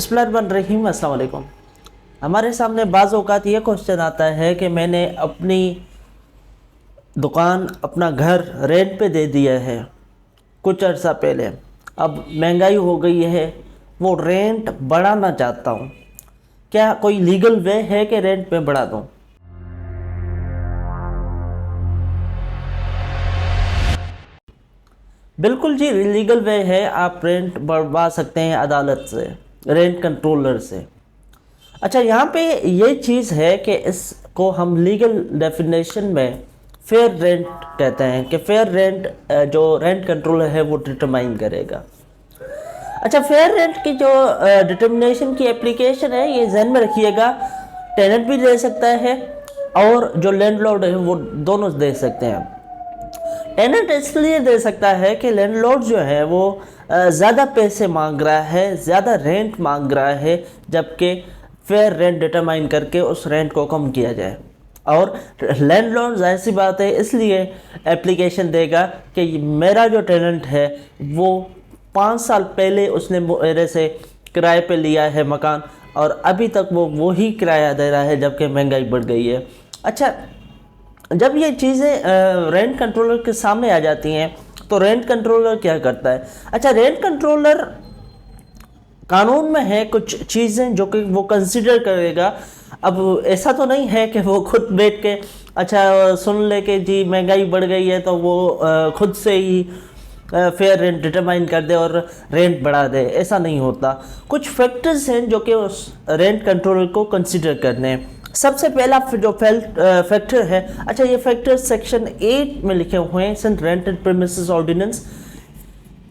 बिस्मिल्लाहिर्रहमानिर्रहीम, अस्सलाम वालेकुम। हमारे सामने बाज़ औक़ात ये क्वेश्चन आता है कि मैंने अपनी दुकान, अपना घर रेंट पे दे दिया है कुछ अर्सा पहले। अब महंगाई हो गई है, वो रेंट बढ़ाना चाहता हूँ। क्या कोई लीगल वे है कि रेंट में बढ़ा दूँ? बिल्कुल जी, लीगल वे है। आप रेंट बढ़वा सकते हैं अदालत से, रेंट कंट्रोलर से। अच्छा, यहाँ पे ये चीज़ है कि इसको हम लीगल डेफिनेशन में फेयर रेंट कहते हैं कि फेयर रेंट जो रेंट कंट्रोलर है वो डिटरमाइन करेगा। अच्छा, फेयर रेंट की जो डिटर्मिनेशन की एप्लीकेशन है, ये ध्यान में रखिएगा, टेनेंट भी दे सकता है और जो लैंडलॉर्ड है वो दोनों दे सकते हैं। टेनेंट इसलिए दे सकता है कि लैंडलॉर्ड जो है वो ज़्यादा पैसे मांग रहा है, ज़्यादा रेंट मांग रहा है, जबकि फेयर रेंट डिटरमाइन करके उस रेंट को कम किया जाए। और लैंडलॉर्ड जाहिर सी बात है इसलिए एप्लीकेशन देगा कि मेरा जो टेनेंट है वो 5 साल पहले उसने मेरे से किराए पे लिया है मकान और अभी तक वो वही किराया दे रहा है, जबकि महंगाई बढ़ गई है। अच्छा, जब ये चीज़ें रेंट कंट्रोलर के सामने आ जाती हैं तो रेंट कंट्रोलर क्या करता है? अच्छा, रेंट कंट्रोलर कानून में है कुछ चीज़ें जो कि वो कंसिडर करेगा। अब ऐसा तो नहीं है कि वो खुद बैठ के अच्छा सुन ले कि जी महंगाई बढ़ गई है तो वो खुद से ही फेयर रेंट डिटरमाइन कर दे और रेंट बढ़ा दे। ऐसा नहीं होता। कुछ फैक्टर्स हैं जो कि उस रेंट कंट्रोलर को कंसिडर करने हैं। सबसे पहला जो फैक्टर है, अच्छा ये फैक्टर सेक्शन 8 में लिखे हुए हैं, Sindh rent and premises ordinance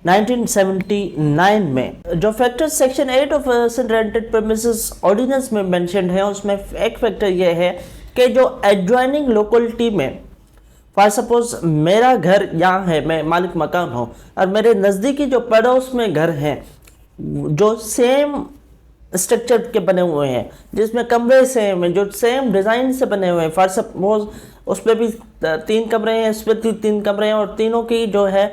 1979 में। जो factor section 8 of Sindh rent and premises ordinance में मेंशन्ड है, उसमें एक फैक्टर ये है कि जो एडजॉइनिंग लोकेलिटी में, फॉर सपोज मेरा घर यहाँ है, मैं मालिक मकान हूँ और मेरे नज़दीकी जो पड़ोस में घर हैं जो सेम स्ट्रक्चर के बने हुए हैं, जिसमें कमरे सेम हैं, जो सेम डिज़ाइन से बने हुए हैं, फॉर सपोज उस पर भी 3 कमरे हैं, इस पर 3 कमरे हैं और तीनों की जो है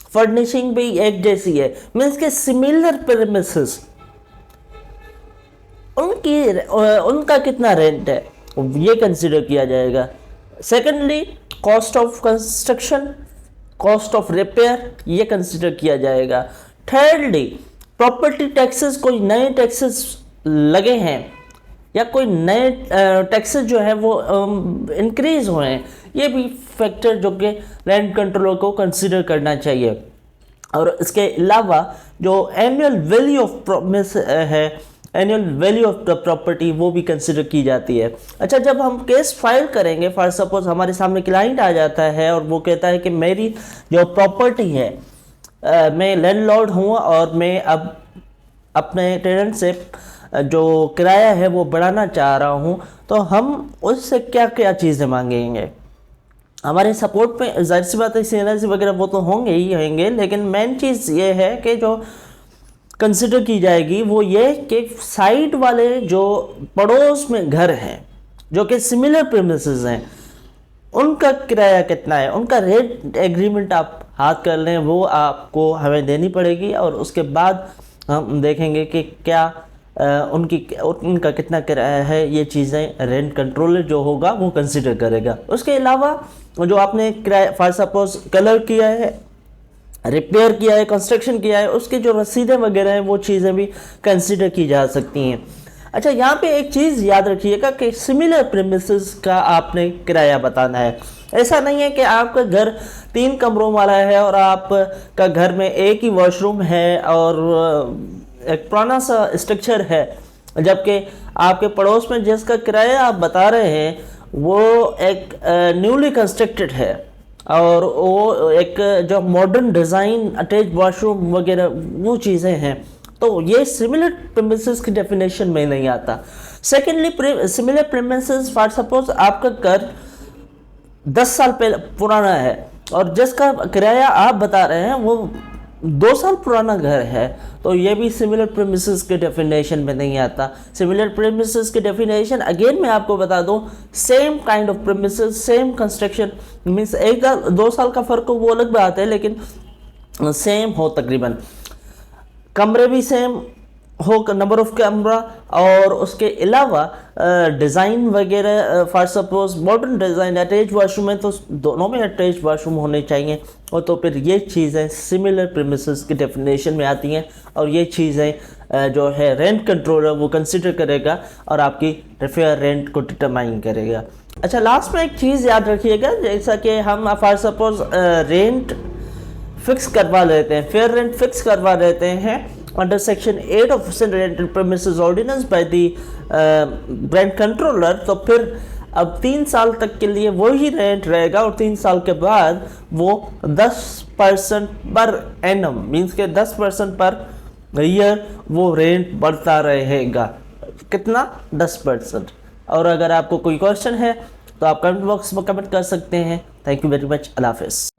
फर्निशिंग भी एक जैसी है, मीन्स के सिमिलर प्रीमिसेस, उनका कितना रेंट है ये कंसिडर किया जाएगा। Secondly, cost of construction, cost of repair, ये कंसिडर किया जाएगा। थर्डली, प्रॉपर्टी टैक्सेस, कोई नए टैक्सेस लगे हैं या कोई नए टैक्सेस जो है वो इंक्रीज हुए हैं, ये भी फैक्टर जो कि रेंट कंट्रोलर को कंसिडर करना चाहिए। और इसके अलावा जो एनुअल वैल्यू ऑफ प्रॉमिस है, annual value of the property, वो भी कंसिडर की जाती है। अच्छा, जब हम केस फाइल करेंगे, फॉर सपोज हमारे सामने क्लाइंट आ जाता है और वो कहता है कि मेरी जो प्रॉपर्टी है, मैं लैंडलॉर्ड हूँ और मैं अब अपने टेनेंट से जो किराया है वो बढ़ाना चाह रहा हूँ, तो हम उससे क्या क्या चीज़ें मांगेंगे? हमारे सपोर्ट में जाहिर सी बात है सीएनसी वगैरह वो तो होंगे ही होंगे, लेकिन मेन चीज़ ये है कि जो कंसिडर की जाएगी वो ये कि साइड वाले जो पड़ोस में घर हैं जो कि सिमिलर प्रीमिसेस हैं, उनका किराया कितना है, उनका रेंट एग्रीमेंट आप हाथ कर लें, वो आपको हमें देनी पड़ेगी और उसके बाद हम देखेंगे कि क्या उनका कितना किराया है। ये चीज़ें रेंट कंट्रोलर जो होगा वो कंसिडर करेगा। उसके अलावा जो आपने किराया, फॉर सपोज कलर किया है, रिपेयर किया है, कंस्ट्रक्शन किया है, उसकी जो रसीदें वगैरह हैं वो चीज़ें भी कंसिडर की जा सकती हैं। अच्छा, यहाँ पे एक चीज़ याद रखिएगा कि सिमिलर प्रीमिसेस का आपने किराया बताना है। ऐसा नहीं है कि आपका घर 3 कमरों वाला है और आपका घर में एक ही वॉशरूम है और एक पुराना सा स्ट्रक्चर है, जबकि आपके पड़ोस में जिसका किराया आप बता रहे हैं वो एक न्यूली कंस्ट्रक्टेड है और वो एक जो मॉडर्न डिज़ाइन अटैच वॉशरूम वगैरह वो चीज़ें हैं, तो ये सिमिलर प्रीमिसेस की डेफिनेशन में नहीं आता। Secondly, similar premises, for suppose आपका घर 10 साल पहले पुराना है और जिसका किराया आप बता रहे हैं वो 2 साल पुराना घर है, तो ये भी सिमिलर प्रीमिसेस के डेफिनेशन में नहीं आता। सिमिलर प्रीमिसेस की डेफिनेशन अगेन मैं आपको बता दूं, same kind of premises, same construction, means 1-2 साल का फ़र्क हो वो अलग बात है, लेकिन सेम हो तकरीबन, कमरे भी सेम, हो नंबर ऑफ कैमरा, और उसके अलावा डिज़ाइन वगैरह, for suppose modern design attach washroom है तो दोनों में अटैच वाशरूम होने चाहिए। और तो फिर ये चीज़ें सिमिलर प्रीमिसेस की डेफिनेशन में आती हैं, और ये चीज़ें जो है रेंट कंट्रोलर वो कंसिडर करेगा और आपकी फेयर रेंट को डिटरमाइन करेगा। अच्छा, लास्ट में एक चीज़ याद रखिएगा, जैसा कि हम फॉर सपोज रेंट फिक्स करवा लेते हैं, फेयर रेंट फिक्स करवा देते हैं under section 8 of rent and premises ordinance by the rent controller, तो फिर अब 3 साल तक के लिए वही रेंट रहेगा, और 3 साल के बाद वो 10% पर एनम मीन्स के 10% पर ईयर वो रेंट बढ़ता रहेगा। कितना? 10%। और अगर आपको कोई क्वेश्चन है तो आप कमेंट बॉक्स में कमेंट कर सकते हैं। Thank you very much. अल्लाह हाफिज़।